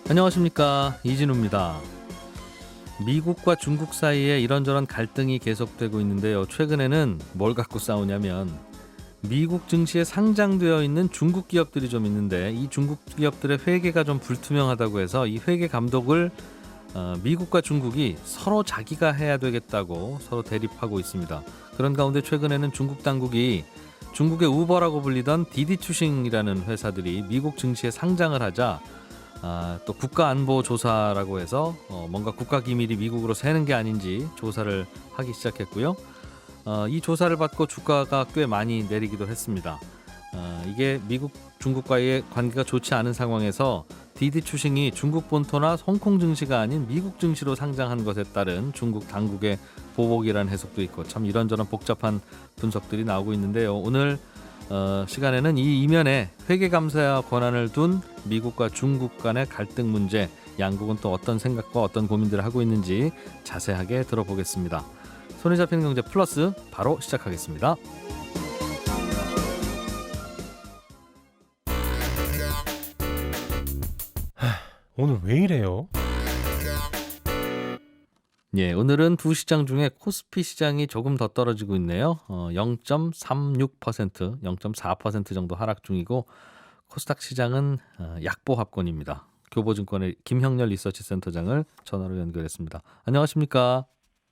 안녕하십니까, 이진우입니다. 미국과 중국 사이에 이런저런 갈등이 계속되고 있는데요. 최근에는 뭘 갖고 싸우냐면 미국 증시에 상장되어 있는 중국 기업들이 좀 있는데 이 중국 기업들의 회계가 좀 불투명하다고 해서 이 회계 감독을 미국과 중국이 서로 자기가 해야 되겠다고 서로 대립하고 있습니다. 그런 가운데 최근에는 중국 당국이 중국의 우버라고 불리던 디디투싱이라는 회사들이 미국 증시에 상장을 하자 또 국가안보조사라고 해서 뭔가 국가기밀이 미국으로 새는 게 아닌지 조사를 하기 시작했고요. 이 조사를 받고 주가가 꽤 많이 내리기도 했습니다. 이게 미국 중국과의 관계가 좋지 않은 상황에서 디디추싱이 중국 본토나 홍콩 증시가 아닌 미국 증시로 상장한 것에 따른 중국 당국의 보복이라는 해석도 있고 참 이런저런 복잡한 분석들이 나오고 있는데요. 오늘 시간에는 이 이면에 회계감사 권한을 둔 미국과 중국 간의 갈등 문제, 양국은 또 어떤 생각과 어떤 고민들을 하고 있는지 자세하게 들어보겠습니다. 손에 잡히는 경제 플러스 바로 시작하겠습니다. 오늘 왜 이래요? 예, 오늘은 두 시장 중에 코스피 시장이 조금 더 떨어지고 있네요. 0.36%, 0.4% 정도 하락 중이고 코스닥 시장은 약보합권입니다. 교보증권의 김형렬 리서치센터장을 전화로 연결했습니다. 안녕하십니까?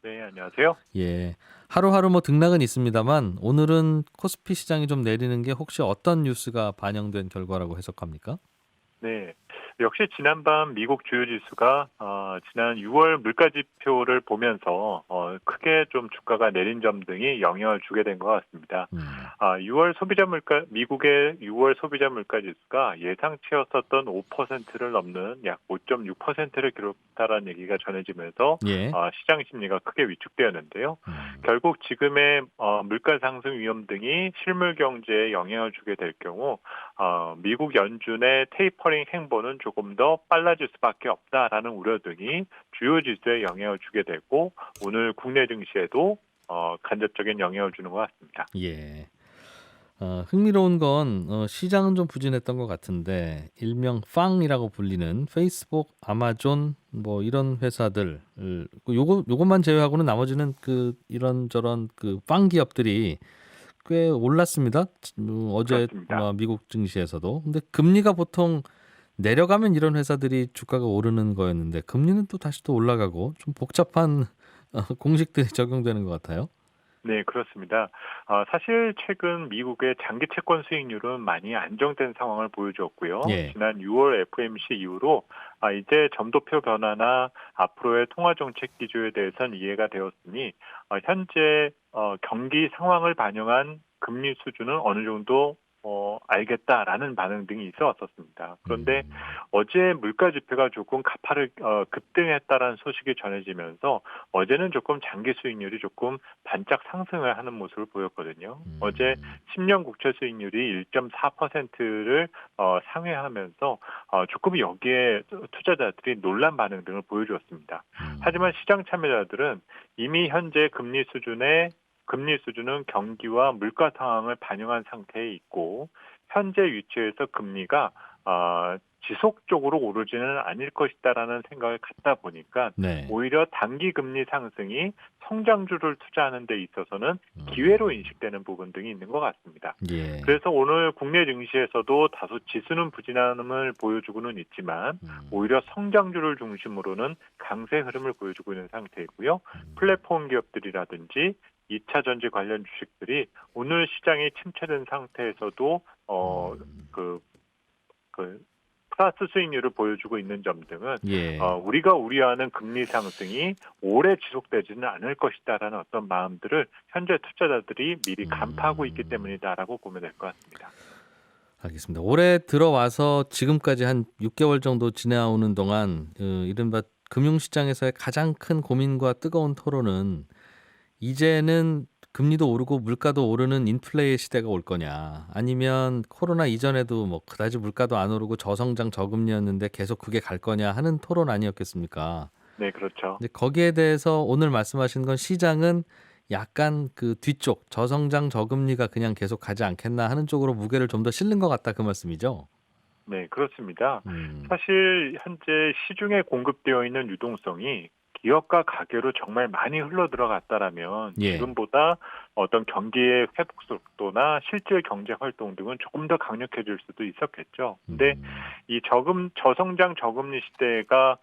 네, 안녕하세요. 예, 하루하루 뭐 등락은 있습니다만 오늘은 코스피 시장이 좀 내리는 게 혹시 어떤 뉴스가 반영된 결과라고 해석합니까? 네, 역시 지난밤 미국 주요 지수가 지난 6월 물가 지표를 보면서 크게 좀 주가가 내린 점 등이 영향을 주게 된 것 같습니다. 6월 소비자 물가 미국의 6월 소비자 물가 지수가 예상치였었던 5%를 넘는 약 5.6%를 기록했다는 얘기가 전해지면서 예. 시장 심리가 크게 위축되었는데요. 결국 지금의 물가 상승 위험 등이 실물 경제에 영향을 주게 될 경우 미국 연준의 테이퍼링 행보는 조금 더 빨라질 수밖에 없다라는 우려 등이 주요 지수에 영향을 주게 되고 오늘 국내 증시에도 간접적인 영향을 주는 것 같습니다. 예. 흥미로운 건 시장은 좀 부진했던 것 같은데 일명 팡이라고 불리는 페이스북, 아마존 뭐 이런 회사들 요것만 제외하고는 나머지는 이런저런 팡 기업들이 꽤 올랐습니다. 어제 그렇습니다. 미국 증시에서도. 근데 금리가 보통 내려가면 이런 회사들이 주가가 오르는 거였는데 금리는 또 다시 또 올라가고 좀 복잡한 공식들이 적용되는 것 같아요. 네, 그렇습니다. 사실 최근 미국의 장기 채권 수익률은 많이 안정된 상황을 보여주었고요. 예. 지난 6월 FOMC 이후로 이제 점도표 변화나 앞으로의 통화 정책 기조에 대해서는 이해가 되었으니 현재 경기 상황을 반영한 금리 수준은 어느 정도 알겠다라는 반응 등이 있어 왔었습니다. 그런데 어제 물가 지표가 조금 가파르 급등했다라는 소식이 전해지면서 어제는 조금 장기 수익률이 조금 반짝 상승을 하는 모습을 보였거든요. 어제 10년 국채 수익률이 1.4%를 상회하면서 조금 여기에 투자자들이 놀란 반응 등을 보여주었습니다. 하지만 시장 참여자들은 이미 현재 금리 수준은 경기와 물가 상황을 반영한 상태에 있고 현재 위치에서 금리가 지속적으로 오르지는 않을 것이다라는 생각을 갖다 보니까 네. 오히려 단기 금리 상승이 성장주를 투자하는 데 있어서는 기회로 인식되는 부분 등이 있는 것 같습니다. 예. 그래서 오늘 국내 증시에서도 다소 지수는 부진함을 보여주고는 있지만 오히려 성장주를 중심으로는 강세 흐름을 보여주고 있는 상태이고요. 플랫폼 기업들이라든지 2차 전지 관련 주식들이 오늘 시장이 침체된 상태에서도 플러스 수익률을 보여주고 있는 점 등은 예. 우리가 우려하는 금리 상승이 오래 지속되지는 않을 것이다라는 어떤 마음들을 현재 투자자들이 미리 간파하고 있기 때문이다라고 보면 될 것 같습니다. 알겠습니다. 올해 들어와서 지금까지 한 6개월 정도 지나오는 동안 이른바 금융시장에서의 가장 큰 고민과 뜨거운 토론은 이제는 금리도 오르고 물가도 오르는 인플레의 시대가 올 거냐, 아니면 코로나 이전에도 뭐 그다지 물가도 안 오르고 저성장 저금리였는데 계속 그게 갈 거냐 하는 토론 아니었겠습니까? 네, 그렇죠. 근데 거기에 대해서 오늘 말씀하신 건 시장은 약간 뒤쪽 저성장 저금리가 그냥 계속 가지 않겠나 하는 쪽으로 무게를 좀 더 실는 것 같다 그 말씀이죠? 네, 그렇습니다. 음. 사실 현재 시중에 공급되어 있는 유동성이 기업과 가계로 정말 많이 흘러 들어갔다라면 예. 지금보다 어떤 경기의 회복 속도나 실질 경제 활동 등은 조금 더 강력해질 수도 있었겠죠. 근데 이 저성장 저금리 시대가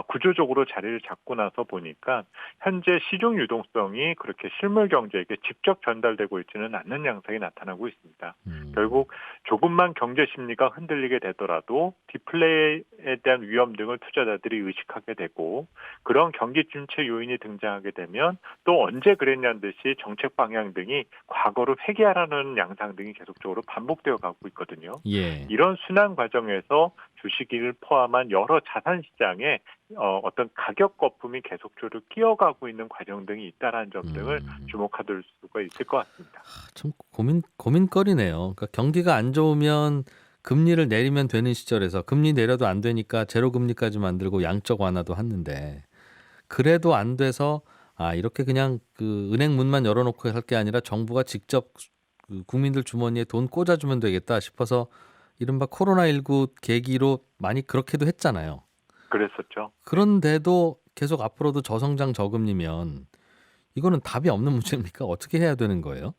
구조적으로 자리를 잡고 나서 보니까 현재 시중 유동성이 그렇게 실물 경제에게 직접 전달되고 있지는 않는 양상이 나타나고 있습니다. 결국 조금만 경제 심리가 흔들리게 되더라도 디플레이에 대한 위험 등을 투자자들이 의식하게 되고 그런 경기 침체 요인이 등장하게 되면 또 언제 그랬냐는 듯이 정책 방향 등이 과거를 회귀하라는 양상 등이 계속적으로 반복되어 가고 있거든요. 예. 이런 순환 과정에서 주식을 포함한 여러 자산 시장에 어떤 가격 거품이 계속적으로 끼어가고 있는 과정 등이 있다라는 점 등을 주목할 수가 있을 것 같습니다. 참 고민거리네요. 그러니까 경기가 안 좋으면 금리를 내리면 되는 시절에서 금리 내려도 안 되니까 제로 금리까지 만들고 양적 완화도 했는데 그래도 안 돼서 이렇게 그냥 그 은행 문만 열어놓고 할 게 아니라 정부가 직접 그 국민들 주머니에 돈 꽂아주면 되겠다 싶어서 이른바 코로나19 계기로 많이 그렇게도 했잖아요. 그랬었죠. 그런데도 계속 앞으로도 저성장 저금리면 이거는 답이 없는 문제입니까? 어떻게 해야 되는 거예요?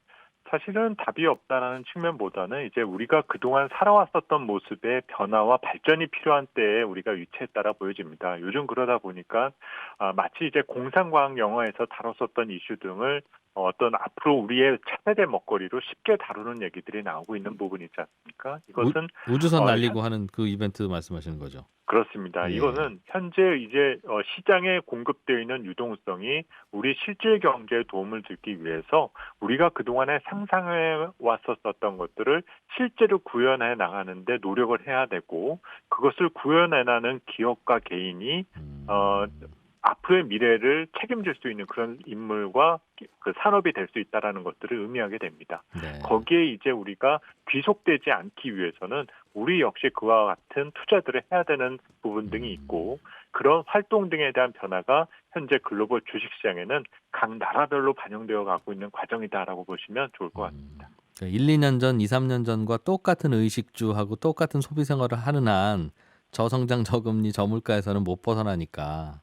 사실은 답이 없다라는 측면보다는 이제 우리가 그동안 살아왔었던 모습의 변화와 발전이 필요한 때에 우리가 위치했다라 보여집니다. 요즘 그러다 보니까 마치 이제 공상과학 영화에서 다뤘었던 이슈 등을 어떤 앞으로 우리의 차세대 먹거리로 쉽게 다루는 얘기들이 나오고 있는 부분이 있지 않습니까? 이것은 우주선 날리고 하는 그 이벤트 말씀하시는 거죠? 그렇습니다. 예. 이거는 현재 이제 시장에 공급되어 있는 유동성이 우리 실질 경제에 도움을 주기 위해서 우리가 그동안에 상상해 왔었던 것들을 실제로 구현해 나가는데 노력을 해야 되고 그것을 구현해 나가는 기업과 개인이 앞으로의 미래를 책임질 수 있는 그런 인물과 그 산업이 될 수 있다라는 것들을 의미하게 됩니다. 네. 거기에 이제 우리가 귀속되지 않기 위해서는 우리 역시 그와 같은 투자들을 해야 되는 부분 등이 있고 그런 활동 등에 대한 변화가 현재 글로벌 주식시장에는 각 나라별로 반영되어 가고 있는 과정이다라고 보시면 좋을 것 같습니다. 1, 2년 전, 2, 3년 전과 똑같은 의식주하고 똑같은 소비 생활을 하는 한 저성장 저금리 저물가에서는 못 벗어나니까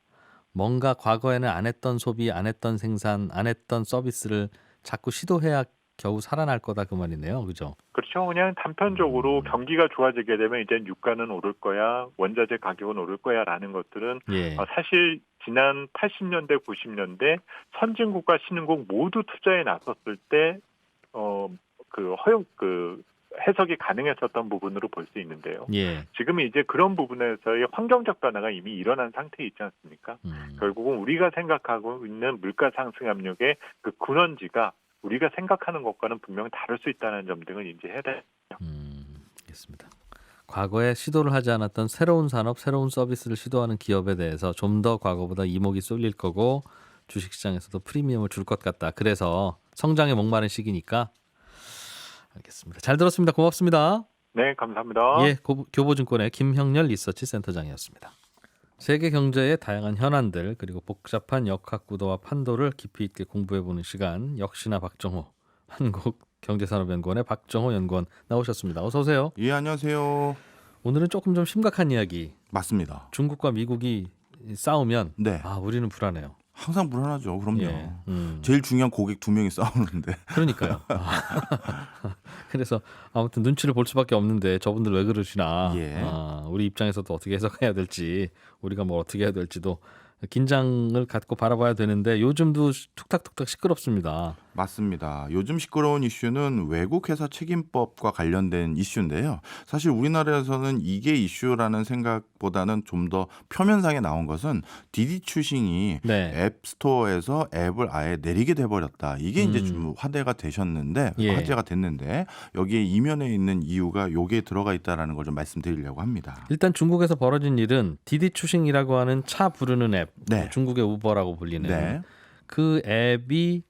뭔가 과거에는 안 했던 소비, 안 했던 생산, 안 했던 서비스를 자꾸 시도해야 겨우 살아날 거다 그 말이네요. 그죠? 그렇죠. 그냥 단편적으로 경기가 좋아지게 되면 이제 유가는 오를 거야, 원자재 가격은 오를 거야라는 것들은 예. 사실 지난 80년대, 90년대 선진국과 신흥국 모두 투자에 나섰을 때 해석이 가능했었던 부분으로 볼 수 있는데요. 예. 지금은 이제 그런 부분에서의 환경적 변화가 이미 일어난 상태에 있지 않습니까? 결국은 우리가 생각하고 있는 물가 상승 압력의 그 근원지가 우리가 생각하는 것과는 분명히 다를 수 있다는 점 등을 인지해야 돼요. 알겠습니다. 과거에 시도를 하지 않았던 새로운 산업, 새로운 서비스를 시도하는 기업에 대해서 좀 더 과거보다 이목이 쏠릴 거고 주식시장에서도 프리미엄을 줄 것 같다. 그래서 성장에 목마른 시기니까 알겠습니다. 잘 들었습니다. 고맙습니다. 네, 감사합니다. 예, 교보증권의 김형렬 리서치 센터장이었습니다. 세계 경제의 다양한 현안들 그리고 복잡한 역학 구도와 판도를 깊이 있게 공부해보는 시간 역시나 박정호 한국경제산업연구원의 박정호 연구원 나오셨습니다. 어서 오세요. 예, 안녕하세요. 오늘은 조금 좀 심각한 이야기. 맞습니다. 중국과 미국이 싸우면 네. 우리는 불안해요. 항상 불안하죠. 그럼요. 예, 제일 중요한 고객 두 명이 싸우는데. 그러니까요. 그래서 아무튼 눈치를 볼 수밖에 없는데 저분들 왜 그러시나. 예. 우리 입장에서도 어떻게 해석해야 될지 우리가 뭘 어떻게 해야 될지도 긴장을 갖고 바라봐야 되는데 요즘도 툭탁툭탁 시끄럽습니다. 맞습니다. 요즘 시끄러운 이슈는 외국 회사 책임법과 관련된 이슈인데요. 사실 우리나라에서는 이게 이슈라는 생각보다는 좀 더 표면상에 나온 것은 디디 추싱이 네. 앱스토어에서 앱을 아예 내리게 돼버렸다. 이게 이제 좀 화제가 됐는데 여기에 이면에 있는 이유가 여기에 들어가 있다라는 걸 좀 말씀드리려고 합니다. 일단 중국에서 벌어진 일은 디디 추싱이라고 하는 차 부르는 앱, 네. 중국의 우버라고 불리는 네. 그 앱이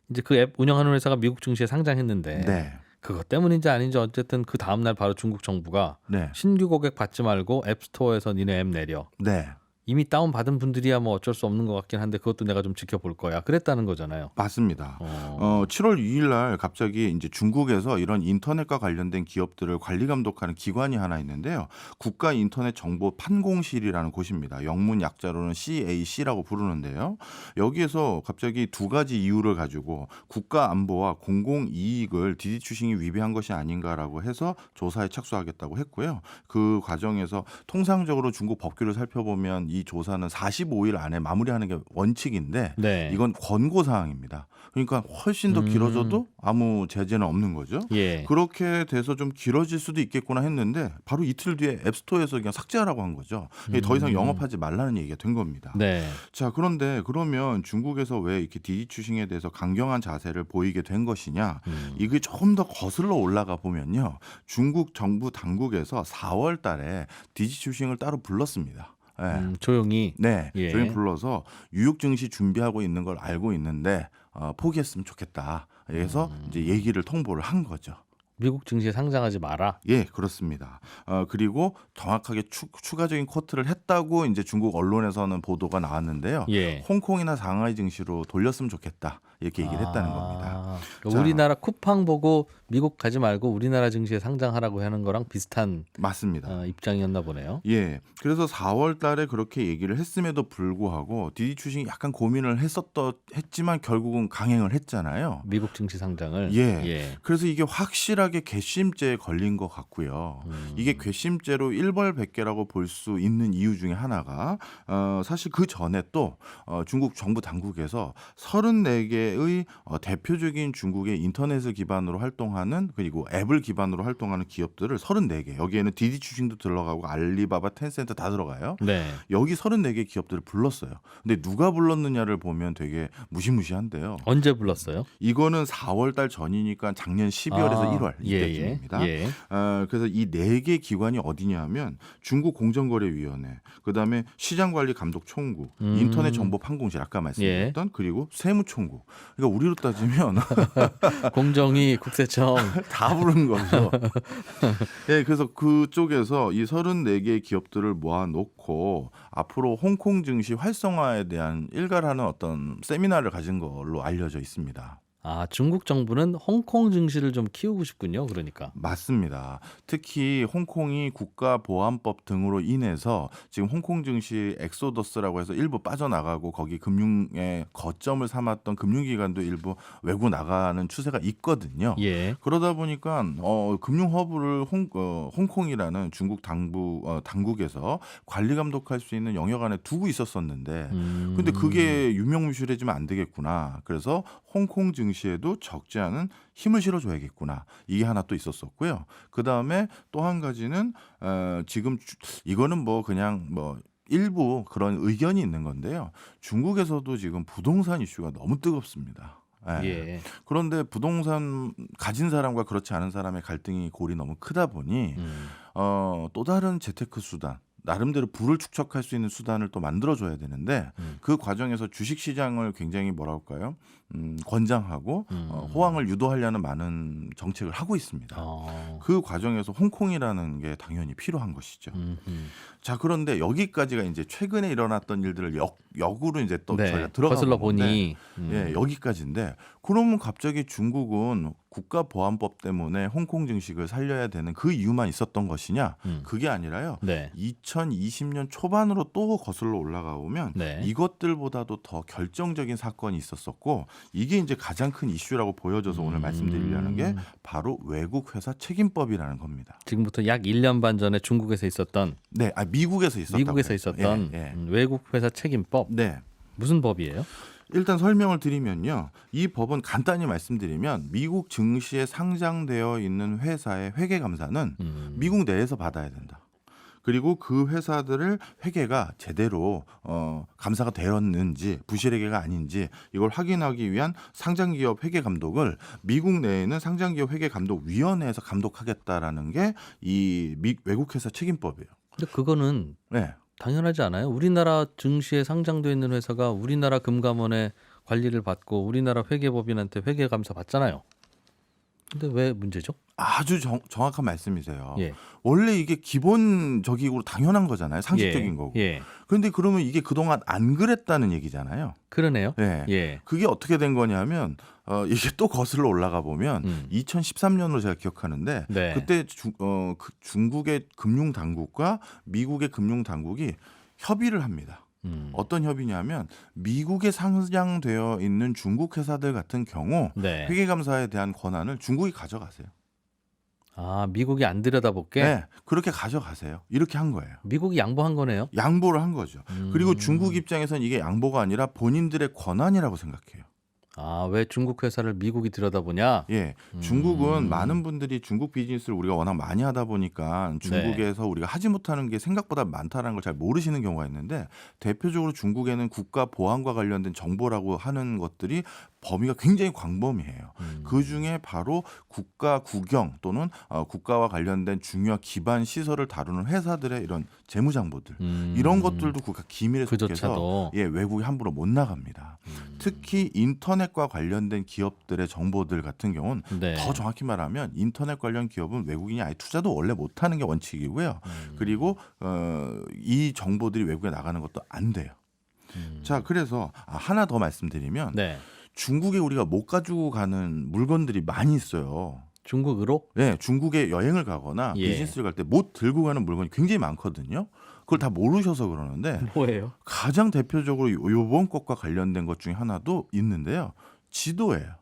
이제 그 앱 운영하는 회사가 미국 증시에 상장했는데 네. 그것 때문인지 아닌지 어쨌든 그 다음날 바로 중국 정부가 네. 신규 고객 받지 말고 앱스토어에서 니네 앱 내려. 네. 이미 다운 받은 분들이야 뭐 어쩔 수 없는 것 같긴 한데 그것도 내가 좀 지켜볼 거야. 그랬다는 거잖아요. 맞습니다. 7월 2일 날 갑자기 이제 중국에서 이런 인터넷과 관련된 기업들을 관리 감독하는 기관이 하나 있는데요. 국가 인터넷 정보 판공실이라는 곳입니다. 영문 약자로는 CAC라고 부르는데요. 여기에서 갑자기 두 가지 이유를 가지고 국가 안보와 공공 이익을 디디 추싱이 위배한 것이 아닌가라고 해서 조사에 착수하겠다고 했고요. 그 과정에서 통상적으로 중국 법규를 살펴보면 이 조사는 45일 안에 마무리하는 게 원칙인데 네. 이건 권고 사항입니다. 그러니까 훨씬 더 길어져도 아무 제재는 없는 거죠. 예. 그렇게 돼서 좀 길어질 수도 있겠구나 했는데 바로 이틀 뒤에 앱스토어에서 그냥 삭제하라고 한 거죠. 더 이상 영업하지 말라는 얘기가 된 겁니다. 네. 자, 그런데 그러면 중국에서 왜 이렇게 디디 추싱에 대해서 강경한 자세를 보이게 된 것이냐? 이게 조금 더 거슬러 올라가 보면요. 중국 정부 당국에서 4월 달에 디디 추싱을 따로 불렀습니다. 네. 조용히. 네, 예. 조용히 불러서 유육 증시 준비하고 있는 걸 알고 있는데 포기했으면 좋겠다. 그래서 이제 얘기를 통보를 한 거죠. 미국 증시에 상장하지 마라. 예, 그렇습니다. 그리고 정확하게 추가적인 쿼트를 했다고 이제 중국 언론에서는 보도가 나왔는데요. 예. 홍콩이나 상하이 증시로 돌렸으면 좋겠다. 이렇게 얘기를 했다는 겁니다. 그러니까 자. 우리나라 쿠팡 보고 미국 가지 말고 우리나라 증시에 상장하라고 하는 거랑 비슷한 맞습니다. 입장이었나 보네요. 예. 그래서 4월 달에 그렇게 얘기를 했음에도 불구하고 디디 추싱이 약간 고민을 했지만 결국은 강행을 했잖아요. 미국 증시 상장을. 예. 그래서 이게 확실하게 괘씸죄에 걸린 것 같고요. 이게 괘씸죄로 일벌백계라고 볼 수 있는 이유 중에 하나가 사실 그 전에 또 중국 정부 당국에서 34개의 대표적인 중국의 인터넷을 기반으로 활동하는 그리고 앱을 기반으로 활동하는 기업들을 34개 여기에는 디디 추싱도 들어가고 알리바바, 텐센트 다 들어가요. 네. 여기 34개 기업들을 불렀어요. 근데 누가 불렀느냐를 보면 되게 무시무시한데요. 언제 불렀어요? 이거는 4월 달 전이니까 작년 12월에서 1월 이때쯤입니다. 예. 그래서 이 4개 기관이 어디냐면 중국 공정거래위원회, 그다음에 시장관리감독총국, 인터넷정보판공실 아까 말씀드렸던 그리고 세무총국. 그러니까 우리로 따지면 공정위, 국세청. 다 부른 거죠. 네, 그래서 그쪽에서 이 34개의 기업들을 모아놓고 앞으로 홍콩 증시 활성화에 대한 일갈하는 어떤 세미나를 가진 걸로 알려져 있습니다. 중국 정부는 홍콩 증시를 좀 키우고 싶군요. 그러니까. 맞습니다. 특히 홍콩이 국가보안법 등으로 인해서 지금 홍콩 증시 엑소더스라고 해서 일부 빠져나가고 거기 금융의 거점을 삼았던 금융기관도 일부 외국 나가는 추세가 있거든요. 예. 그러다 보니까 금융 허브를 홍콩이라는 중국 당국에서 관리 감독할 수 있는 영역 안에 두고 있었었는데 근데 그게 유명무실해지면 안 되겠구나. 그래서 홍콩 증시에도 적지 않은 힘을 실어줘야겠구나. 이게 하나 또 있었었고요. 그 다음에 또 한 가지는 지금 이거는 뭐 그냥 뭐 일부 그런 의견이 있는 건데요. 중국에서도 지금 부동산 이슈가 너무 뜨겁습니다. 예. 그런데 부동산 가진 사람과 그렇지 않은 사람의 갈등이 골이 너무 크다 보니 또 다른 재테크 수단 나름대로 부를 축적할 수 있는 수단을 또 만들어줘야 되는데 그 과정에서 주식시장을 굉장히 뭐랄까요 권장하고 호황을 유도하려는 많은 정책을 하고 있습니다. 그 과정에서 홍콩이라는 게 당연히 필요한 것이죠. 자, 그런데 여기까지가 이제 최근에 일어났던 일들을 역으로 이제 또 저희가 들어가 거슬러 보니 예, 여기까지인데 그러면 갑자기 중국은 국가보안법 때문에 홍콩 증식을 살려야 되는 그 이유만 있었던 것이냐? 그게 아니라요. 네. 2020년 초반으로 또 거슬러 올라가 보면 네. 이것들보다도 더 결정적인 사건이 있었었고 이게 이제 가장 큰 이슈라고 보여져서 오늘 말씀드리려는 게 바로 외국 회사 책임법이라는 겁니다. 지금부터 약 1년 반 전에 중국에서 있었던 네, 미국에서 있었던 미국에서 있었던 외국 회사 책임법. 네. 무슨 법이에요? 일단 설명을 드리면요. 이 법은 간단히 말씀드리면 미국 증시에 상장되어 있는 회사의 회계 감사는 미국 내에서 받아야 된다. 그리고 그 회사들을 회계가 제대로 감사가 되었는지 부실회계가 아닌지 이걸 확인하기 위한 상장기업 회계 감독을 미국 내에는 상장기업 회계 감독위원회에서 감독하겠다라는 게 이 외국 회사 책임법이에요. 근데 그거는 네. 당연하지 않아요? 우리나라 증시에 상장돼 있는 회사가 우리나라 금감원의 관리를 받고 우리나라 회계법인한테 회계 감사 받잖아요. 근데 왜 문제죠? 아주 정확한 말씀이세요. 예. 원래 이게 기본적이고 당연한 거잖아요. 상식적인 예. 거고. 예. 그런데 그러면 이게 그동안 안 그랬다는 얘기잖아요. 그러네요. 네. 예. 그게 어떻게 된 거냐면 이게 또 거슬러 올라가 보면 2013년으로 제가 기억하는데 네. 그때 중국의 금융 당국과 미국의 금융 당국이 협의를 합니다. 어떤 협의냐면 미국에 상장되어 있는 중국 회사들 같은 경우 네. 회계감사에 대한 권한을 중국이 가져가세요. 아, 미국이 안 들여다볼게. 네, 그렇게 가져가세요. 이렇게 한 거예요. 미국이 양보한 거네요. 양보를 한 거죠. 그리고 중국 입장에서는 이게 양보가 아니라 본인들의 권한이라고 생각해요. 아, 왜 중국 회사를 미국이 들여다보냐? 예, 중국은 많은 분들이 중국 비즈니스를 우리가 워낙 많이 하다 보니까 중국에서 우리가 하지 못하는 게 생각보다 많다는 걸 잘 모르시는 경우가 있는데 대표적으로 중국에는 국가 보안과 관련된 정보라고 하는 것들이 범위가 굉장히 광범위해요. 그 중에 바로 국가 국영 또는 국가와 관련된 중요한 기반 시설을 다루는 회사들의 이런 재무장부들 이런 것들도 국가 기밀에 속해서 그조차도. 예, 외국에 함부로 못 나갑니다. 특히 인터넷과 관련된 기업들의 정보들 같은 경우는 네. 더 정확히 말하면 인터넷 관련 기업은 외국인이 아예 투자도 원래 못하는 게 원칙이고요. 그리고 이 정보들이 외국에 나가는 것도 안 돼요. 자, 그래서 하나 더 말씀드리면 네. 중국에 우리가 못 가지고 가는 물건들이 많이 있어요. 중국으로? 네, 중국에 여행을 가거나 예. 비즈니스를 갈 때 못 들고 가는 물건이 굉장히 많거든요. 그걸 다 모르셔서 그러는데 뭐예요? 가장 대표적으로 요번 것과 관련된 것 중에 하나도 있는데요. 지도예요.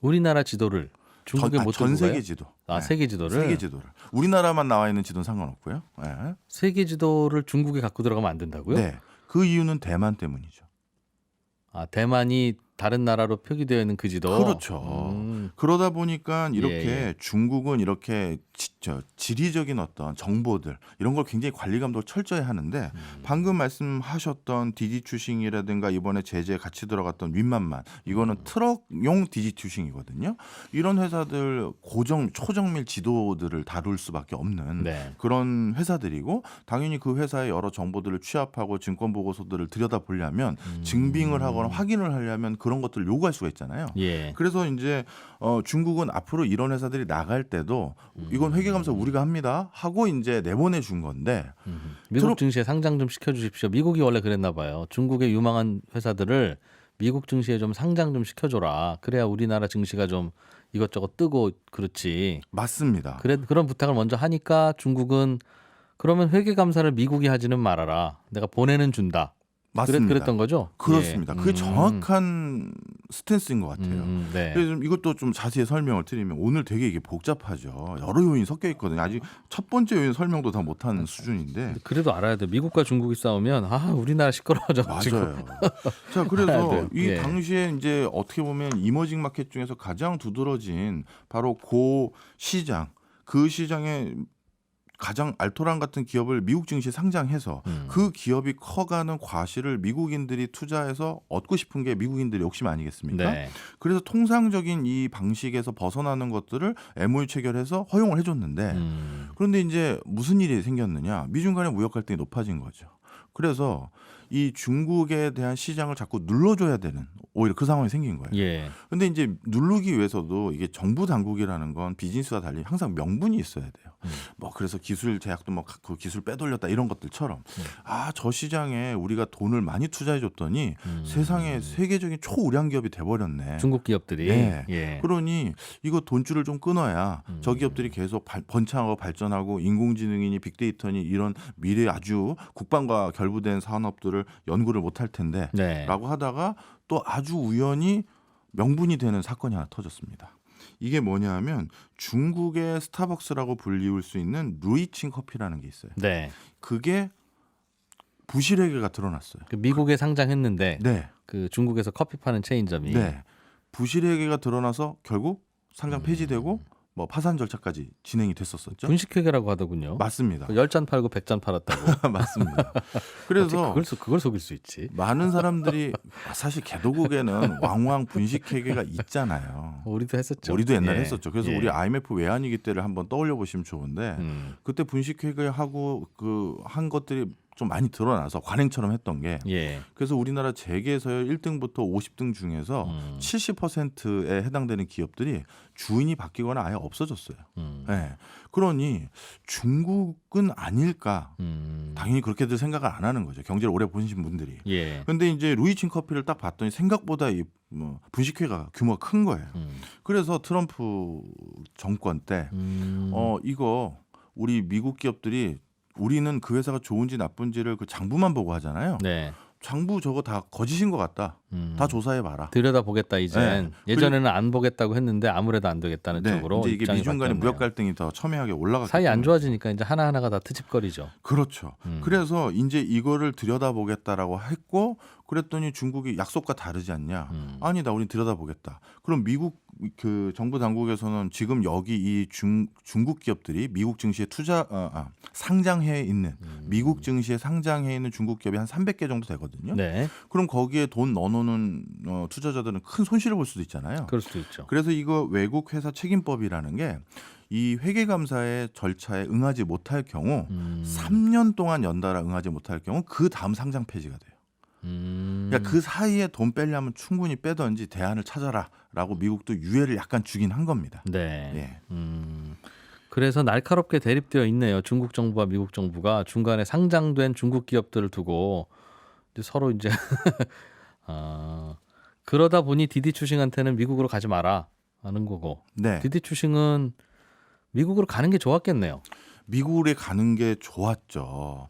우리나라 지도를 중국에 못 전 들고 세계 가요? 지도. 아, 네. 세계 지도를? 세계 지도를. 우리나라만 나와 있는 지도는 상관없고요. 네. 세계 지도를 중국에 갖고 들어가면 안 된다고요? 네. 그 이유는 대만 때문이죠. 아, 대만이 다른 나라로 표기되어 있는 그 지도. 그렇죠. 그러다 보니까 이렇게 예. 중국은 이렇게 지리적인 어떤 정보들 이런 걸 굉장히 관리 감독을 철저히 하는데 방금 말씀하셨던 디디추싱이라든가 이번에 제재에 같이 들어갔던 윈만만 이거는 트럭용 디디추싱이거든요. 이런 회사들 초정밀 지도들을 다룰 수밖에 없는 네. 그런 회사들이고 당연히 그 회사의 여러 정보들을 취합하고 증권 보고서들을 들여다보려면 증빙을 하거나 확인을 하려면 그런 것들을 요구할 수가 있잖아요. 예. 그래서 이제 중국은 앞으로 이런 회사들이 나갈 때도 이건 회계감사 우리가 합니다 하고 이제 내보내 준 건데 미국 증시에 상장 좀 시켜주십시오. 미국이 원래 그랬나 봐요. 중국의 유망한 회사들을 미국 증시에 좀 상장 좀 시켜줘라. 그래야 우리나라 증시가 좀 이것저것 뜨고 그렇지. 맞습니다. 그런 부탁을 먼저 하니까 중국은 그러면 회계감사를 미국이 하지는 말아라. 내가 보내는 준다. 맞습니다. 그랬던 거죠? 그렇습니다. 예. 그게 정확한 스탠스인 것 같아요. 네. 그래서 좀 이것도 좀 자세히 설명을 드리면 오늘 되게 이게 복잡하죠. 여러 요인이 섞여 있거든요. 아직 첫 번째 요인 설명도 다 못하는 수준인데. 그래도 알아야 돼. 미국과 중국이 싸우면 우리나라 시끄러워져 가지고. 맞아요. 자, 그래서 이 예. 당시에 이제 어떻게 보면 이머징 마켓 중에서 가장 두드러진 바로 고 시장, 그 시장에 가장 알토란 같은 기업을 미국 증시에 상장해서 그 기업이 커가는 과실을 미국인들이 투자해서 얻고 싶은 게 미국인들의 욕심 아니겠습니까? 네. 그래서 통상적인 이 방식에서 벗어나는 것들을 MOU 체결해서 허용을 해줬는데 그런데 이제 무슨 일이 생겼느냐? 미중 간의 무역 갈등이 높아진 거죠. 그래서 이 중국에 대한 시장을 자꾸 눌러줘야 되는 오히려 그 상황이 생긴 거예요. 예. 근데 이제 누르기 위해서도 이게 정부 당국이라는 건 비즈니스와 달리 항상 명분이 있어야 돼요. 뭐 그래서 기술 제약도 뭐 그 기술 빼돌렸다 이런 것들처럼 저 시장에 우리가 돈을 많이 투자해 줬더니 세상에 세계적인 초우량 기업이 돼 버렸네. 중국 기업들이. 네. 예. 그러니 이거 돈줄을 좀 끊어야 저 기업들이 계속 번창하고 발전하고 인공지능이니 빅데이터니 이런 미래 아주 국방과 결부된 산업들을 연구를 못할 텐데 네. 라고 하다가 또 아주 우연히 명분이 되는 사건이 하나 터졌습니다. 이게 뭐냐 하면 중국의 스타벅스라고 불리울 수 있는 루이칭 커피라는 게 있어요. 네. 그게 부실회계가 드러났어요. 그 미국에 상장했는데 네. 그 중국에서 커피 파는 체인점이. 네. 부실회계가 드러나서 결국 상장 폐지되고 뭐 파산 절차까지 진행이 됐었었죠. 분식회계라고 하더군요. 맞습니다. 10잔 팔고 100잔 팔았다고. 맞습니다. 그래서 그걸 속일 수 있지. 많은 사람들이 사실 개도국에는 왕왕 분식회계가 있잖아요. 우리도 했었죠. 우리도 옛날에 예. 했었죠. 그래서 예. 우리 IMF 외환위기 때를 한번 떠올려 보시면 좋은데 그때 분식회계하고 그 한 것들이 좀 많이 드러나서 관행처럼 했던 게 예. 그래서 우리나라 재계서열 1등부터 50등 중에서 70%에 해당되는 기업들이 주인이 바뀌거나 아예 없어졌어요. 네. 그러니 중국은 아닐까? 당연히 그렇게들 생각을 안 하는 거죠. 경제를 오래 보신 분들이. 예. 근데 이제 루이칭 커피를 딱 봤더니 생각보다 이 분식회가 규모가 큰 거예요. 그래서 트럼프 정권 때 이거 우리 미국 기업들이 우리는 그 회사가 좋은지 나쁜지를 그 장부만 보고 하잖아요. 네. 장부 저거 다 거짓인 것 같다. 다 조사해 봐라. 들여다보겠다 이젠. 네. 예전에는 안 보겠다고 했는데 아무래도 안 되겠다는 네, 쪽으로 이제 이게 입장이 미중 간의 바뀌었네요. 무역 갈등이 더 첨예하게 올라갔기 사이 안 때문에. 좋아지니까 이제 하나하나가 다 트집거리죠. 그렇죠. 그래서 이제 이거를 들여다보겠다라고 했고 그랬더니 중국이 약속과 다르지 않냐. 아니다, 우린 들여다보겠다. 그럼 미국 그 정부 당국에서는 지금 여기 이 중국 기업들이 미국 증시에 상장해 있는 미국 증시에 상장해 있는 중국 기업이 한 300개 정도 되거든요. 네. 그럼 거기에 돈 넣어놓는 투자자들은 큰 손실을 볼 수도 있잖아요. 그럴 수도 있죠. 그래서 이거 외국 회사 책임법이라는 게 이 회계감사의 절차에 응하지 못할 경우 3년 동안 연달아 응하지 못할 경우 그 다음 상장 폐지가 돼요. 그러니까 그 사이에 돈 빼려면 충분히 빼든지 대안을 찾아라라고 미국도 유예를 약간 주긴 한 겁니다. 네. 예. 그래서 날카롭게 대립되어 있네요. 중국 정부와 미국 정부가 중간에 상장된 중국 기업들을 두고 이제 서로 이제 그러다 보니 디디추싱한테는 미국으로 가지 마라 하는 거고. 네. 디디추싱은 미국으로 가는 게 좋았겠네요. 미국에 가는 게 좋았죠.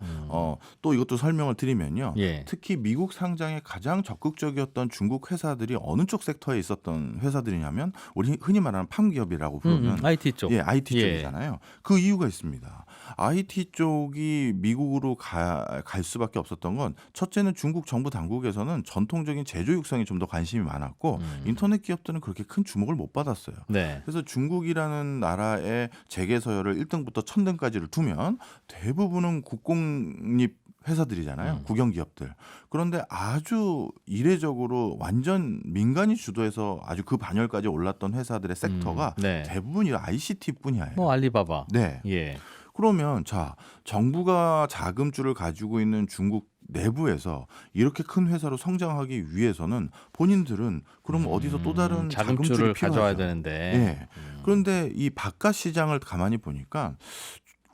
또 이것도 설명을 드리면요. 예. 특히 미국 상장에 가장 적극적이었던 중국 회사들이 어느 쪽 섹터에 있었던 회사들이냐면 우리 흔히 말하는 팜 기업이라고 부르는 IT 쪽. 예, IT 예. 쪽이잖아요. 그 이유가 있습니다. IT 쪽이 미국으로 갈 수밖에 없었던 건 첫째는 중국 정부 당국에서는 전통적인 제조 육성에 좀 더 관심이 많았고 인터넷 기업들은 그렇게 큰 주목을 못 받았어요. 네. 그래서 중국이라는 나라의 재계서열을 1등부터 1000등까지를 두면 대부분은 국공립 회사들이잖아요. 국영 기업들. 그런데 아주 이례적으로 완전 민간이 주도해서 아주 그 반열까지 올랐던 회사들의 섹터가 네. 대부분이 ICT 분야예요. 뭐 알리바바. 네. 예. 그러면 자, 정부가 자금줄을 가지고 있는 중국 내부에서 이렇게 큰 회사로 성장하기 위해서는 본인들은 그럼 어디서 또 다른 자금줄을 필요하죠. 가져와야 되는데. 예. 그런데 이 바깥 시장을 가만히 보니까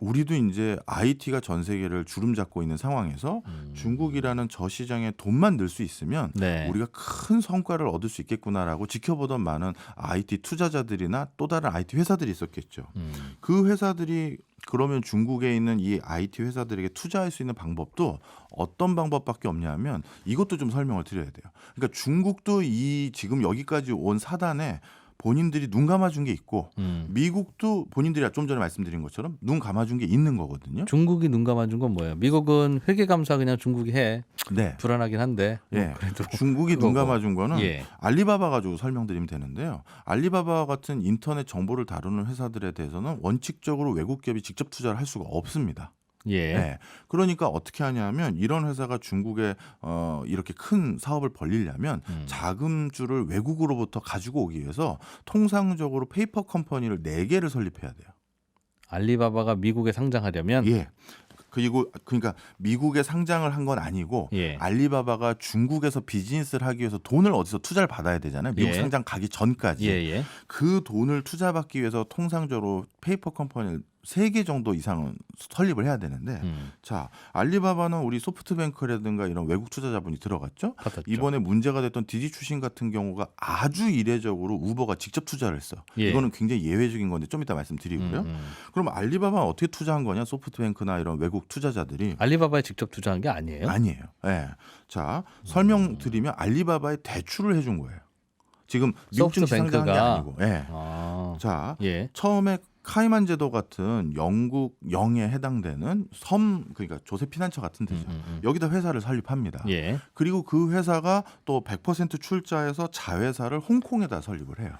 우리도 이제 IT가 전 세계를 주름 잡고 있는 상황에서 중국이라는 저 시장에 돈만 넣을 수 있으면 네. 우리가 큰 성과를 얻을 수 있겠구나라고 지켜보던 많은 IT 투자자들이나 또 다른 IT 회사들이 있었겠죠. 그 회사들이 그러면 중국에 있는 이 IT 회사들에게 투자할 수 있는 방법도 어떤 방법밖에 없냐면 이것도 좀 설명을 드려야 돼요. 그러니까 중국도 이 지금 여기까지 온 사단에 본인들이 눈 감아준 게 있고 미국도 본인들이 좀 전에 말씀드린 것처럼 눈 감아준 게 있는 거거든요. 중국이 눈 감아준 건 뭐예요? 미국은 회계감사 그냥 중국이 해. 네. 불안하긴 한데. 뭐 예. 그래도 중국이 눈 그거고. 감아준 거는 예. 알리바바 가지고 설명드리면 되는데요. 알리바바 같은 인터넷 정보를 다루는 회사들에 대해서는 원칙적으로 외국 기업이 직접 투자를 할 수가 없습니다. 예. 네. 그러니까 어떻게 하냐면 이런 회사가 중국에 이렇게 큰 사업을 벌리려면 자금줄을 외국으로부터 가지고 오기 위해서 통상적으로 페이퍼 컴퍼니를 4개를 설립해야 돼요. 알리바바가 미국에 상장하려면 예. 그리고 그러니까 미국에 상장을 한 건 아니고 예. 알리바바가 중국에서 비즈니스를 하기 위해서 돈을 어디서 투자를 받아야 되잖아요. 미국 예. 상장 가기 전까지. 예. 그 돈을 투자받기 위해서 통상적으로 페이퍼 컴퍼니를 3개 정도 이상은 설립을 해야 되는데 자, 알리바바는 우리 소프트뱅크라든가 이런 외국 투자자분이 들어갔죠. 같았죠. 이번에 문제가 됐던 디디추싱 같은 경우가 아주 이례적으로 우버가 직접 투자를 했어. 예. 이거는 굉장히 예외적인 건데 좀 이따 말씀드리고요. 그럼 알리바바는 어떻게 투자한 거냐? 소프트뱅크나 이런 외국 투자자들이 알리바바에 직접 투자한 게 아니에요? 아니에요. 예. 자, 설명드리면 알리바바에 대출을 해준 거예요. 지금 미국 증시 상장한 게 소프트뱅크가? 아니고. 예. 아. 자, 예. 처음에 카이만 제도 같은 영국 영에 해당되는 섬, 그러니까 조세 피난처 같은 데죠. 여기다 회사를 설립합니다. 예. 그리고 그 회사가 또 100% 출자해서 자회사를 홍콩에다 설립을 해요.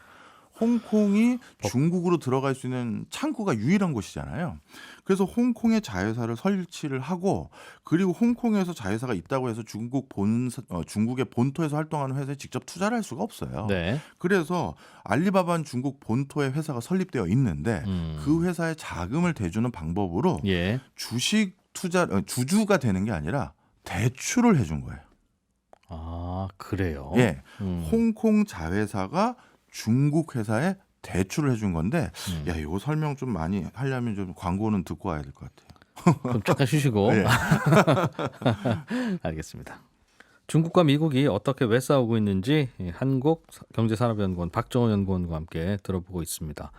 홍콩이 중국으로 들어갈 수 있는 창구가 유일한 곳이잖아요. 그래서 홍콩에 자회사를 설치를 하고 그리고 홍콩에서 자회사가 있다고 해서 중국의 본토에서 활동하는 회사에 직접 투자를 할 수가 없어요. 네. 그래서 알리바바는 중국 본토에 회사가 설립되어 있는데 그 회사에 자금을 대주는 방법으로 예. 주식 주주가 되는 게 아니라 대출을 해준 거예요. 아, 그래요? 예, 음. 홍콩 자회사가 중국 회사에 대출을 해준 건데, 음. 야, 이거 설명 좀 많이 하려면 좀 광고는 듣고 와야 될 것 같아요. 그럼 잠깐 쉬시고. 예. 알겠습니다. 중국과 미국이 어떻게 왜 싸우고 있는지 한국경제산업연구원 박정호 연구원과 함께 들어보고 있습니다.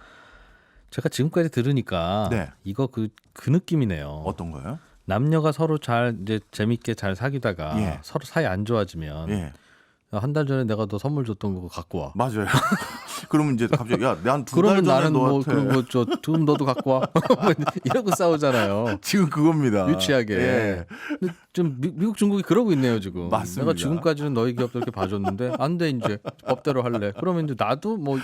제가 지금까지 들으니까 네. 이거 그 느낌이네요. 어떤 거요? 남녀가 서로 잘 이제 재밌게 잘 사귀다가 예. 서로 사이 안 좋아지면 예, 한 달 전에 내가 너 선물 줬던 거 갖고 와. 맞아요. 그러면 이제 갑자기 야, 난 2달 그러면 전에 나는 뭐 너한테 그리고 좀 너도 갖고 와. 이러고 싸우잖아요. 지금 그겁니다. 유치하게. 예. 근데 좀 미국 중국이 그러고 있네요 지금. 맞습니다. 내가 지금까지는 너희 기업들 이렇게 봐줬는데 안 돼 이제 법대로 할래. 그러면 이제 나도 뭐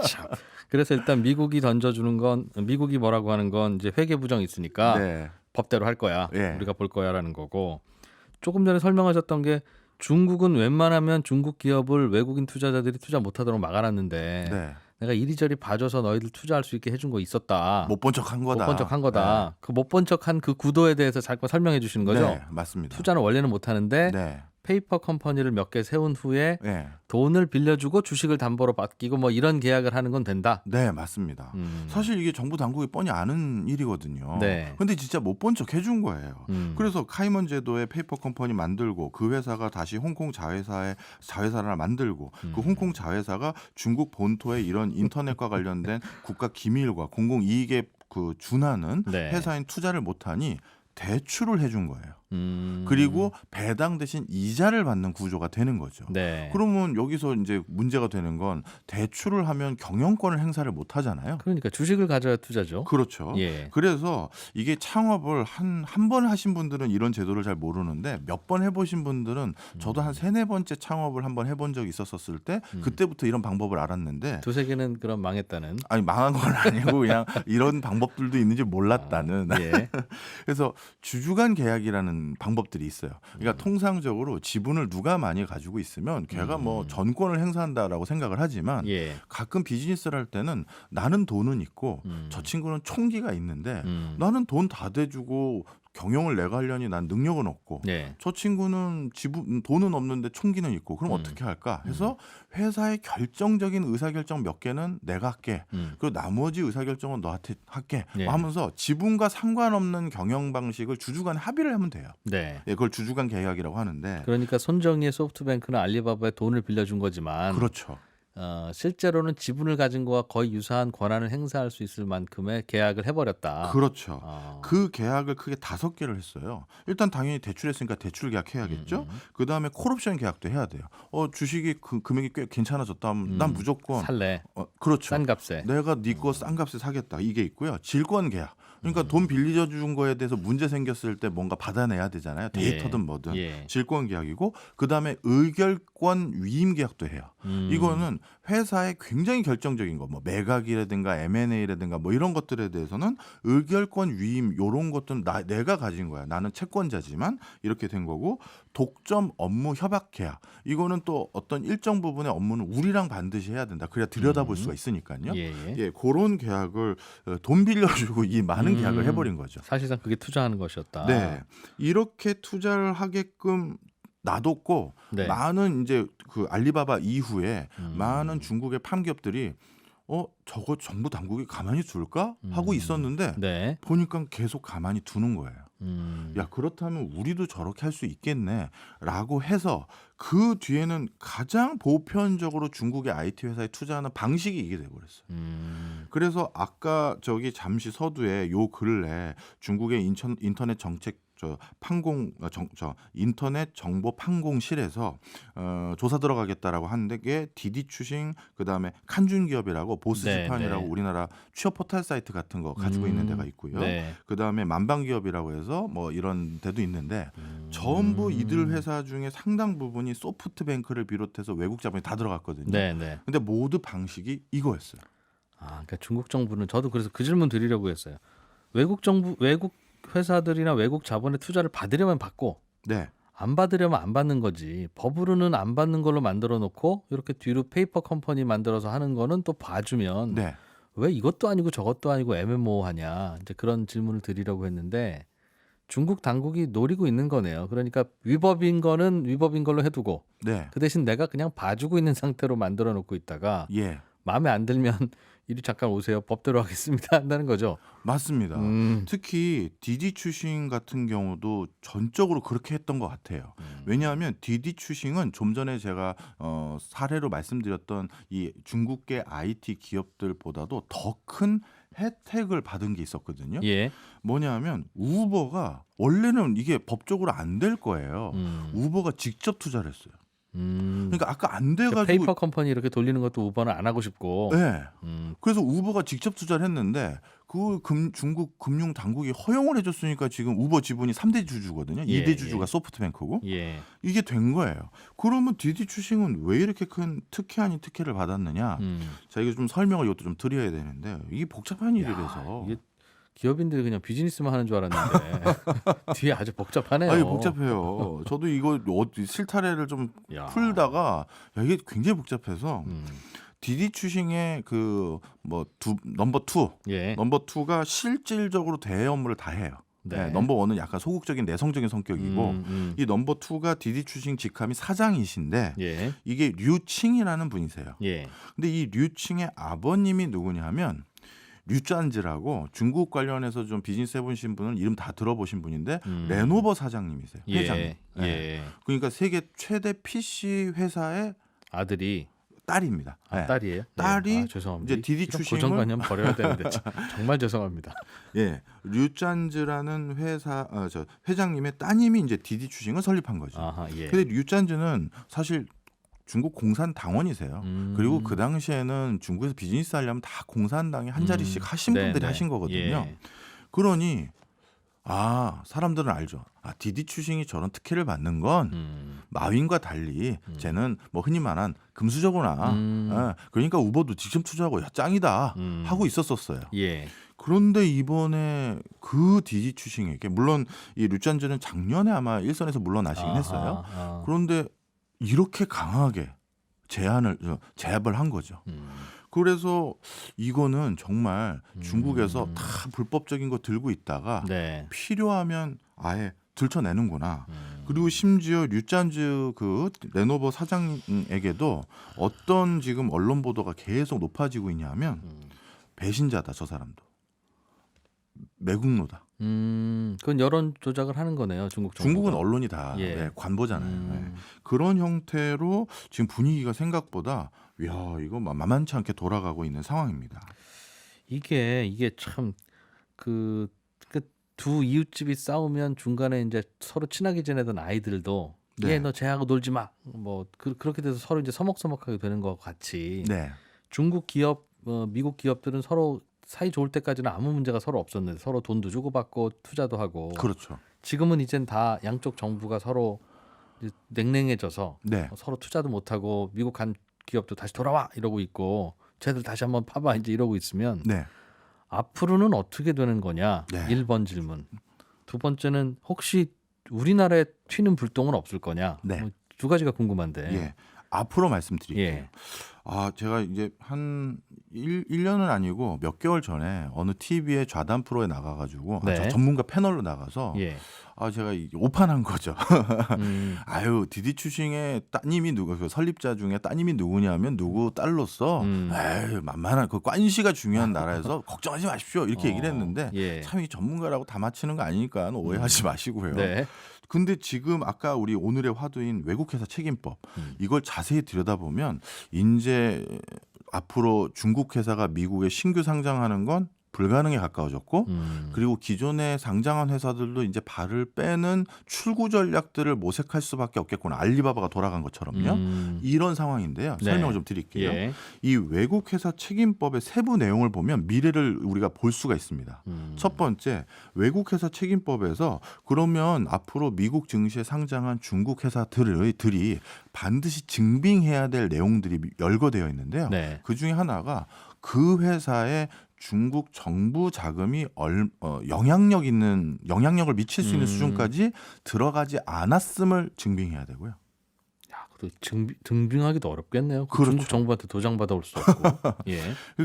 참. 그래서 일단 미국이 던져주는 건 미국이 뭐라고 하는 건 이제 회계 부정 있으니까 네. 법대로 할 거야. 예. 우리가 볼 거야라는 거고. 조금 전에 설명하셨던 게 중국은 웬만하면 중국 기업을 외국인 투자자들이 투자 못하도록 막아놨는데 네. 내가 이리저리 봐줘서 너희들 투자할 수 있게 해준 거 있었다. 못 본 척 한 거다. 못 본 척 한 거다. 그 못 본 척 한 그 구도에 대해서 잠깐 설명해 주시는 거죠. 네, 맞습니다. 투자는 원래는 못 하는데 네. 페이퍼 컴퍼니를 몇 개 세운 후에 네. 돈을 빌려주고 주식을 담보로 맡기고 뭐 이런 계약을 하는 건 된다. 네, 맞습니다. 사실 이게 정부 당국이 뻔히 아는 일이거든요. 네. 근데 진짜 못 본 척 해준 거예요. 그래서 카이먼 제도의 페이퍼 컴퍼니 만들고 그 회사가 다시 홍콩 자회사를 만들고 그 홍콩 자회사가 중국 본토에 이런 인터넷과 관련된 국가 기밀과 공공 이익에 그 준하는 네. 회사인 투자를 못하니 대출을 해준 거예요. 그리고 배당 대신 이자를 받는 구조가 되는 거죠. 네. 그러면 여기서 이제 문제가 되는 건 대출을 하면 경영권을 행사를 못 하잖아요. 그러니까 주식을 가져야 투자죠. 그렇죠. 예. 그래서 이게 창업을 한 번 하신 분들은 이런 제도를 잘 모르는데 몇 번 해보신 분들은 저도 한 3-4번째 창업을 한번 해본 적이 있었을 때 그때부터 이런 방법을 알았는데 두세 개는 그럼 망했다는. 아니 망한 건 아니고 그냥 이런 방법들도 있는지 몰랐다는. 예. 그래서 주주간 계약이라는 방법들이 있어요. 그러니까 통상적으로 지분을 누가 많이 가지고 있으면 걔가 뭐 전권을 행사한다라고 생각을 하지만 예. 가끔 비즈니스를 할 때는 나는 돈은 있고 저 친구는 총기가 있는데 나는 돈 다 대주고 경영을 내가 하려니 난 능력은 없고 네. 저 친구는 돈은 없는데 총기는 있고 그럼 어떻게 할까 해서 회사의 결정적인 의사결정 몇 개는 내가 할게 그리고 나머지 의사결정은 너한테 할게 네. 하면서 지분과 상관없는 경영 방식을 주주간 합의를 하면 돼요. 네. 예, 그걸 주주간 계약이라고 하는데 그러니까 손정희의 소프트뱅크는 알리바바에 돈을 빌려준 거지만 그렇죠. 실제로는 지분을 가진 거와 거의 유사한 권한을 행사할 수 있을 만큼의 계약을 해버렸다. 그렇죠. 어. 그 계약을 크게 5개를 했어요. 일단 당연히 대출했으니까 대출 계약해야겠죠. 그 다음에 콜옵션 계약도 해야 돼요. 주식이 그 금액이 꽤 괜찮아졌다 하면 난 무조건 살래. 그렇죠. 싼 값에. 내가 네 거 싼 값에 사겠다. 이게 있고요. 질권 계약. 그러니까 돈 빌려준 거에 대해서 문제 생겼을 때 뭔가 받아내야 되잖아요. 데이터든 뭐든. 예. 질권 계약이고 그다음에 의결권 위임 계약도 해요. 이거는 회사의 굉장히 결정적인 거, 뭐 매각이라든가 M&A라든가 뭐 이런 것들에 대해서는 의결권 위임 이런 것들은 내가 가진 거야. 나는 채권자지만 이렇게 된 거고 독점 업무 협약 계약. 이거는 또 어떤 일정 부분의 업무는 우리랑 반드시 해야 된다. 그래야 들여다볼 수가 있으니까요. 예. 예, 그런 계약을 돈 빌려주고 이 많은 계약을 해버린 거죠. 사실상 그게 투자하는 것이었다. 네, 이렇게 투자를 하게끔 놔뒀고 네. 많은 이제 그 알리바바 이후에 많은 중국의 팜기업들이 저거 정부 당국이 가만히 둘까 하고 있었는데 네. 보니까 계속 가만히 두는 거예요. 음. 야, 그렇다면 우리도 저렇게 할 수 있겠네라고 해서 그 뒤에는 가장 보편적으로 중국의 IT 회사에 투자하는 방식이 이게 돼버렸어요. 그래서 아까 저기 잠시 서두에 요 근래 중국의 인터넷 정책 인터넷 정보 판공실에서 조사 들어가겠다라고 하는데 그게 디디추싱 그다음에 칸준기업이라고 보스지판이라고 네. 우리나라 취업 포털 사이트 같은 거 가지고 있는 데가 있고요. 네. 그다음에 만방기업이라고 해서 뭐 이런 데도 있는데 전부 이들 회사 중에 상당 부분이 소프트뱅크를 비롯해서 외국 자본이 다 들어갔거든요. 네. 네. 근데 모두 방식이 이거였어요. 그러니까 중국 정부는 저도 그래서 그 질문 드리려고 했어요. 외국 회사들이나 외국 자본의 투자를 받으려면 받고 네. 안 받으려면 안 받는 거지. 법으로는 안 받는 걸로 만들어 놓고 이렇게 뒤로 페이퍼 컴퍼니 만들어서 하는 거는 또 봐주면 네. 왜 이것도 아니고 저것도 아니고 애매모호하냐. 이제 그런 질문을 드리려고 했는데 중국 당국이 노리고 있는 거네요. 그러니까 위법인 거는 위법인 걸로 해두고 네. 그 대신 내가 그냥 봐주고 있는 상태로 만들어 놓고 있다가 예. 마음에 안 들면 이리 잠깐 오세요. 법대로 하겠습니다. 한다는 거죠. 맞습니다. 특히 디디 추싱 같은 경우도 전적으로 그렇게 했던 것 같아요. 왜냐하면 디디 추싱은 좀 전에 제가 사례로 말씀드렸던 이 중국계 IT 기업들보다도 더 큰 혜택을 받은 게 있었거든요. 예. 뭐냐면 우버가 원래는 이게 법적으로 안 될 거예요. 음. 우버가 직접 투자를 했어요. 음. 그러니까 아까 안 그러니까 돼가지고 페이퍼 컴퍼니 이렇게 돌리는 것도 우버는 안 하고 싶고. 네. 음. 그래서 우버가 직접 투자를 했는데 그 중국 금융 당국이 허용을 해줬으니까 지금 우버 지분이 3대 주주거든요. 예, 2대 주주가 예. 소프트뱅크고 예. 이게 된 거예요. 그러면 디디 추싱은 왜 이렇게 큰 특혜 아닌 특혜를 받았느냐? 자, 이거 좀 설명을 이것도 좀 드려야 되는데 이게 복잡한 일이라서. 이게 기업인들이 그냥 비즈니스만 하는 줄 알았는데 뒤에 아주 복잡하네요. 아니 복잡해요. 저도 이거 실타래를 좀 야. 풀다가 야, 이게 굉장히 복잡해서 음. 디디 추싱의 그 뭐 넘버 2 예. 넘버 2가 실질적으로 대외 업무를 다 해요. 네. 네, 넘버 1은 약간 소극적인 내성적인 성격이고 이 넘버 2가 디디 추싱 직함이 사장이신데 예. 이게 류칭이라는 분이세요. 예. 근데 이 류칭의 아버님이 누구냐면 류짠즈라고 중국 관련해서 좀 비즈니스 해보신 분은 이름 다 들어보신 분인데 레노버 사장님이세요. 회장님. 예. 네. 예. 그러니까 세계 최대 PC 회사의 아들이 딸입니다. 네. 딸이에요? 딸이 예. 아, 죄송합니다. 이제 디디 이런 추싱을 고정관념 버려야 되는데 정말 죄송합니다. 예, 류짠즈라는 회사 저 회장님의 따님이 이제 디디 추싱을 설립한 거죠. 아하, 예. 근데 류짠즈는 사실 중국 공산당원이세요. 그리고 그 당시에는 중국에서 비즈니스 하려면 다 공산당에 한 자리씩 하신 분들이 네네. 하신 거거든요. 예. 그러니 사람들은 알죠. 디디 추싱이 저런 특혜를 받는 건 마윈과 달리 쟤는 뭐 흔히 말한 금수저구나. 그러니까 우버도 직접 투자하고 야 짱이다 하고 있었었어요. 예. 그런데 이번에 그 디디 추싱에게 물론 이 류짠즈는 작년에 아마 일선에서 물러나시긴 아하, 했어요. 아. 그런데 이렇게 강하게 제압을 한 거죠. 그래서 이거는 정말 중국에서 다 불법적인 거 들고 있다가 네. 필요하면 아예 들춰내는구나. 그리고 심지어 류짠즈 그 레노버 사장에게도 어떤 지금 언론 보도가 계속 높아지고 있냐면 배신자다 저 사람도. 매국노다. 그건 여론 조작을 하는 거네요. 중국 정부가. 중국은 언론이 다 예. 네, 관보잖아요. 네. 그런 형태로 지금 분위기가 생각보다 이거 만만치 않게 돌아가고 있는 상황입니다. 이게 참 그 두 이웃집이 싸우면 중간에 이제 서로 친하게 지내던 아이들도 네. 얘 너 쟤하고 놀지 마. 뭐 그렇게 돼서 서로 이제 서먹서먹하게 되는 것 같이 네. 중국 기업, 미국 기업들은 서로 사이 좋을 때까지는 아무 문제가 서로 없었는데 서로 돈도 주고받고 투자도 하고 그렇죠. 지금은 이젠 다 양쪽 정부가 서로 이제 냉랭해져서 네. 서로 투자도 못하고 미국 간 기업도 다시 돌아와 이러고 있고 쟤들 다시 한번 파봐 이제 이러고 있으면 네. 앞으로는 어떻게 되는 거냐? 네. 1번 질문. 두 번째는 혹시 우리나라에 튀는 불똥은 없을 거냐? 네. 뭐두 가지가 궁금한데. 예. 앞으로 말씀드릴게요. 예. 제가 이제 한 1년은 아니고 몇 개월 전에 어느 TV의 좌담 프로에 나가가지고 네. 저 전문가 패널로 나가서 예. 제가 오판한 거죠. 음. 디디 추싱의 따님이 그 설립자 중에 따님이 누구냐면 누구 딸로서 만만한 그 관시가 중요한 나라에서 걱정하지 마십시오 이렇게 얘기를 했는데 예. 참 이 전문가라고 다 맞히는 거 아니니까 오해하지 마시고요. 네. 근데 지금 아까 우리 오늘의 화두인 외국회사 책임법 이걸 자세히 들여다보면 이제 앞으로 중국 회사가 미국에 신규 상장하는 건 불가능에 가까워졌고 그리고 기존에 상장한 회사들도 이제 발을 빼는 출구 전략들을 모색할 수밖에 없겠구나. 알리바바가 돌아간 것처럼요. 이런 상황인데요. 네. 설명을 좀 드릴게요. 예. 이 외국회사 책임법의 세부 내용을 보면 미래를 우리가 볼 수가 있습니다. 첫 번째, 외국회사 책임법에서 그러면 앞으로 미국 증시에 상장한 중국 회사들이 반드시 증빙해야 될 내용들이 열거되어 있는데요. 네. 그 중에 하나가 그 회사의 중국 정부 자금이 영향력을 미칠 수 있는 수준까지 들어가지 않았음을 증빙해야 되고요. 야, 또 등빙하기도 어렵겠네요. 그렇죠. 중국 정부한테 도장 받아올 수 없고. 예.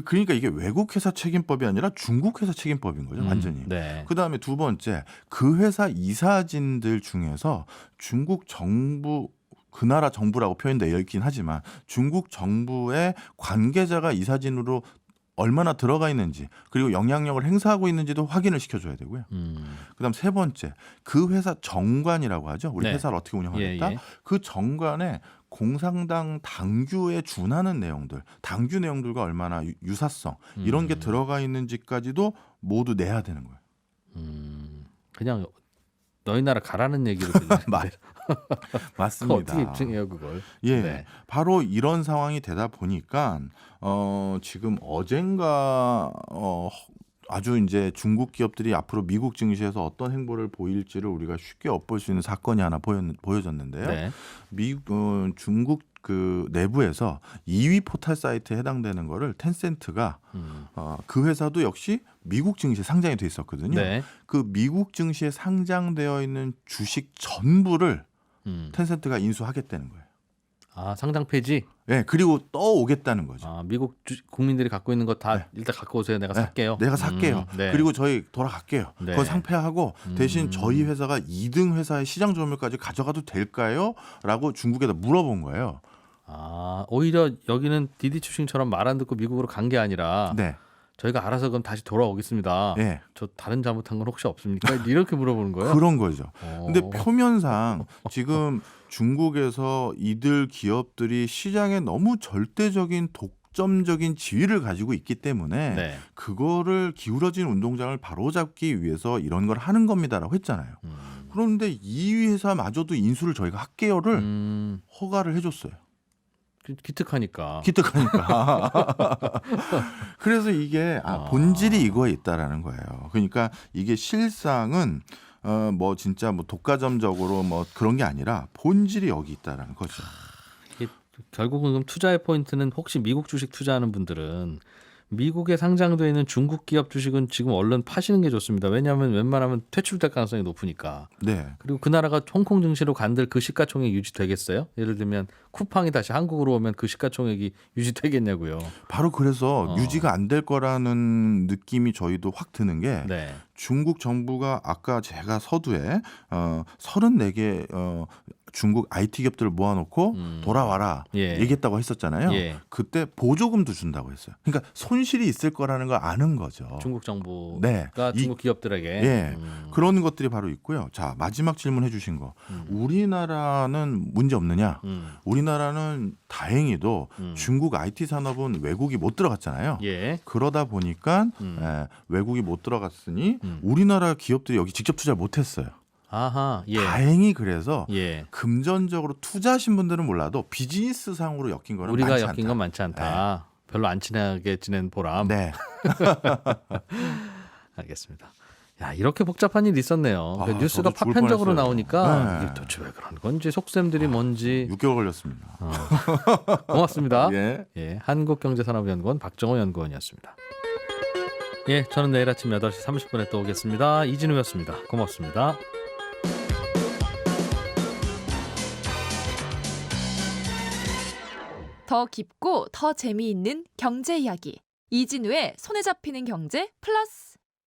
그러니까 이게 외국 회사 책임법이 아니라 중국 회사 책임법인 거죠, 완전히. 네. 그다음에 두 번째, 그 회사 이사진들 중에서 중국 정부 그 나라 정부라고 표현되어 있긴 하지만 중국 정부의 관계자가 이사진으로 얼마나 들어가 있는지 그리고 영향력을 행사하고 있는지도 확인을 시켜줘야 되고요. 그다음 세 번째, 그 회사 정관이라고 하죠. 우리 네. 회사를 어떻게 운영하겠다. 예, 예. 그 정관에 공산당 당규에 준하는 내용들, 당규 내용들과 얼마나 유사성 이런 게 들어가 있는지까지도 모두 내야 되는 거예요. 그냥 너희 나라 가라는 얘기로 들리는데 맞습니다. 어떻게 입증해요 그걸? 예, 네. 바로 이런 상황이 되다 보니까 지금 어젠가 아주 이제 중국 기업들이 앞으로 미국 증시에서 어떤 행보를 보일지를 우리가 쉽게 엿볼 수 있는 사건이 하나 보여졌는데요. 네. 중국 그 내부에서 2위 포털 사이트에 해당되는 거를 텐센트가 그 회사도 역시 미국 증시에 상장이 돼 있었거든요. 네. 그 미국 증시에 상장되어 있는 주식 전부를 텐센트가 인수하겠다는 거예요. 아 상장 폐지? 네, 그리고 떠오겠다는 거죠. 아 미국 국민들이 갖고 있는 거 다 네. 일단 갖고 오세요. 내가 네, 살게요. 내가 살게요. 네. 그리고 저희 돌아갈게요. 네. 그건 상폐하고 대신 저희 회사가 2등 회사의 시장 점유율까지 가져가도 될까요? 라고 중국에다 물어본 거예요. 아 오히려 여기는 디디추싱처럼 말 안 듣고 미국으로 간 게 아니라 네. 저희가 알아서 그럼 다시 돌아오겠습니다. 네. 저 다른 잘못한 건 혹시 없습니까? 이렇게 물어보는 거예요? 그런 거죠. 어. 근데 표면상 지금 중국에서 이들 기업들이 시장에 너무 절대적인 독점적인 지위를 가지고 있기 때문에 네. 그거를 기울어진 운동장을 바로잡기 위해서 이런 걸 하는 겁니다라고 했잖아요. 그런데 2위 회사마저도 인수를 저희가 할게요를 허가를 해줬어요. 기특하니까. 기특하니까. 그래서 이게 본질이 이거에 있다라는 거예요. 그러니까 이게 실상은 뭐 진짜 뭐 독과점적으로 뭐 그런 게 아니라 본질이 여기 있다라는 거죠. 이게 결국은 그럼 투자의 포인트는 혹시 미국 주식 투자하는 분들은 미국에 상장되어 있는 중국 기업 주식은 지금 얼른 파시는 게 좋습니다. 왜냐하면 웬만하면 퇴출될 가능성이 높으니까. 네. 그리고 그 나라가 홍콩 증시로 간들 그 시가총액 유지되겠어요? 예를 들면 쿠팡이 다시 한국으로 오면 그 시가총액이 유지되겠냐고요. 바로 그래서 유지가 안 될 거라는 느낌이 저희도 확 드는 게 네. 중국 정부가 아까 제가 서두에 34개 중국 IT 기업들을 모아놓고 돌아와라 예. 얘기했다고 했었잖아요. 예. 그때 보조금도 준다고 했어요. 그러니까 손실이 있을 거라는 걸 아는 거죠. 중국 정부가 네. 중국 기업들에게 예, 그런 것들이 바로 있고요. 자, 마지막 질문 해주신 거. 우리나라는 문제 없느냐? 우리나라는 다행히도 중국 IT 산업은 외국이 못 들어갔잖아요. 예. 그러다 보니까 외국이 못 들어갔으니 우리나라 기업들이 여기 직접 투자를 못했어요. 아하. 예. 다행히 그래서 예. 금전적으로 투자하신 분들은 몰라도 비즈니스상으로 엮인 거는 우리가 많지 엮인 않다. 건 많지 않다. 별로 안 친하게 지낸 보람. 네. 알겠습니다. 야 이렇게 복잡한 일이 있었네요. 아, 그러니까 뉴스가 저도 죽을 파편적으로 뻔했어요. 나오니까 네. 이게 도대체 왜 그런 건지 속셈들이 뭔지 6개월 걸렸습니다. 고맙습니다. 예. 예, 한국경제산업연구원 박정호 연구원이었습니다. 예, 저는 내일 아침 8시 30분에 또 오겠습니다. 이진우였습니다. 고맙습니다. 더 깊고 더 재미있는 경제 이야기. 이진우의 손에 잡히는 경제 플러스.